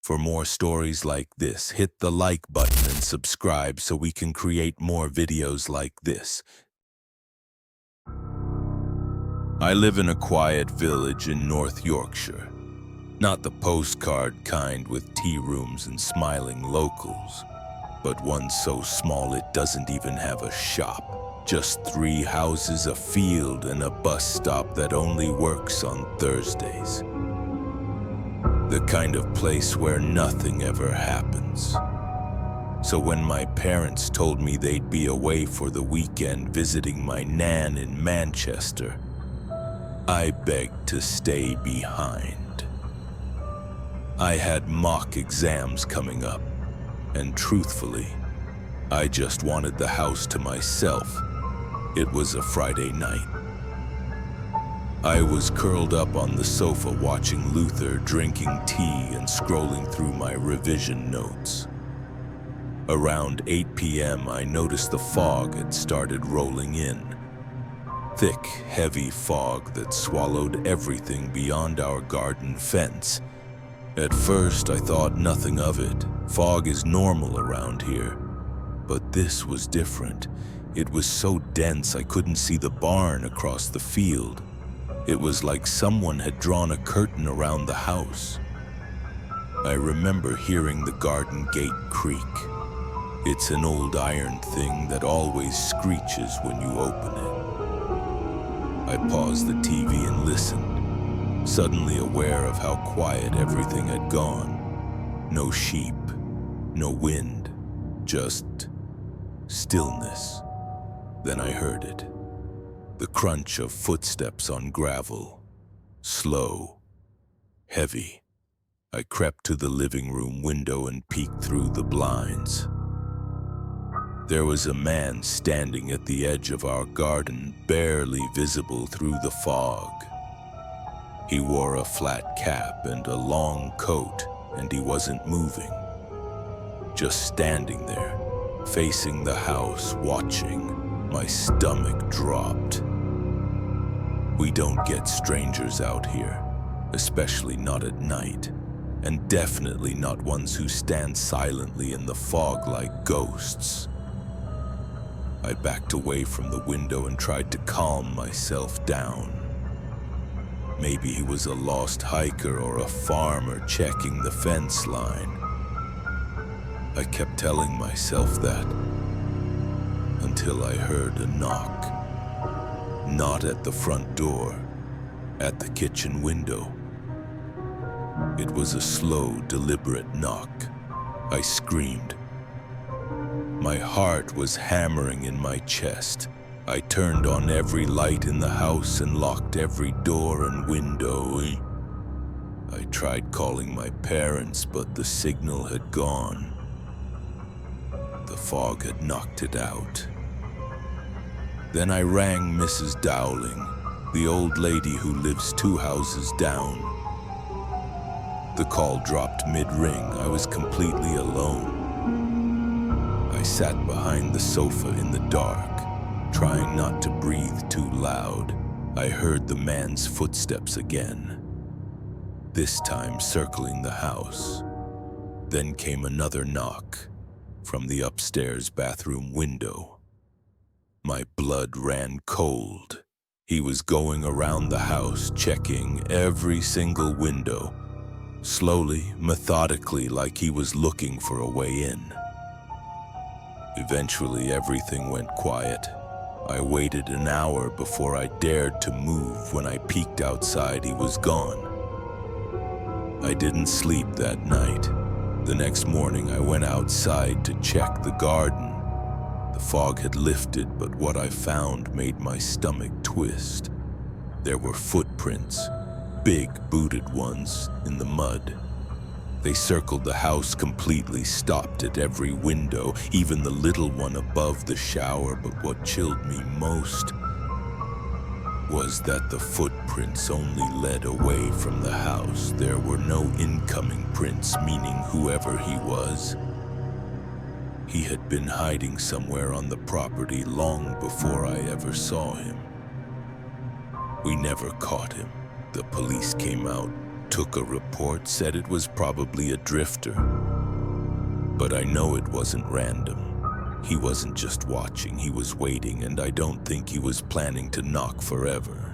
For more stories like this, hit the like button and subscribe so we can create more videos like this. I live in a quiet village in North Yorkshire. Not the postcard kind with tea rooms and smiling locals, but one so small it doesn't even have a shop. Just 3 houses, a field, and a bus stop that only works on Thursdays. The kind of place where nothing ever happens. So when my parents told me they'd be away for the weekend visiting my nan in Manchester, I begged to stay behind. I had mock exams coming up, and truthfully, I just wanted the house to myself. It was a Friday night. I was curled up on the sofa watching Luther, drinking tea and scrolling through my revision notes. Around 8 p.m., I noticed the fog had started rolling in. Thick, heavy fog that swallowed everything beyond our garden fence. At first, I thought nothing of it. Fog is normal around here. But this was different. It was so dense I couldn't see the barn across the field. It was like someone had drawn a curtain around the house. I remember hearing the garden gate creak. It's an old iron thing that always screeches when you open it. I paused the TV and listened, suddenly aware of how quiet everything had gone. No sheep, no wind, just stillness. Then I heard it. The crunch of footsteps on gravel. Slow, heavy. I crept to the living room window and peeked through the blinds. There was a man standing at the edge of our garden, barely visible through the fog. He wore a flat cap and a long coat, and he wasn't moving. Just standing there, facing the house, watching. My stomach dropped. We don't get strangers out here, especially not at night, and definitely not ones who stand silently in the fog like ghosts. I backed away from the window and tried to calm myself down. Maybe he was a lost hiker or a farmer checking the fence line. I kept telling myself that, until I heard a knock. Not at the front door, at the kitchen window. It was a slow, deliberate knock. I screamed. My heart was hammering in my chest. I turned on every light in the house and locked every door and window. I tried calling my parents, but the signal had gone. The fog had knocked it out. Then I rang Mrs. Dowling, the old lady who lives 2 houses down. The call dropped mid-ring. I was completely alone. I sat behind the sofa in the dark, trying not to breathe too loud. I heard the man's footsteps again, this time circling the house. Then came another knock from the upstairs bathroom window. My blood ran cold. He was going around the house, checking every single window, slowly, methodically, like he was looking for a way in. Eventually, everything went quiet. I waited an hour before I dared to move. When I peeked outside, he was gone. I didn't sleep that night. The next morning, I went outside to check the garden. The fog had lifted, but what I found made my stomach twist. There were footprints, big booted ones, in the mud. They circled the house completely, stopped at every window, even the little one above the shower. But what chilled me most was that the footprints only led away from the house. There were no incoming prints, meaning whoever he was, he had been hiding somewhere on the property long before I ever saw him. We never caught him. The police came out took a report said it was probably a drifter. But I know it wasn't random. He wasn't just watching, he was waiting, and I don't think he was planning to knock forever.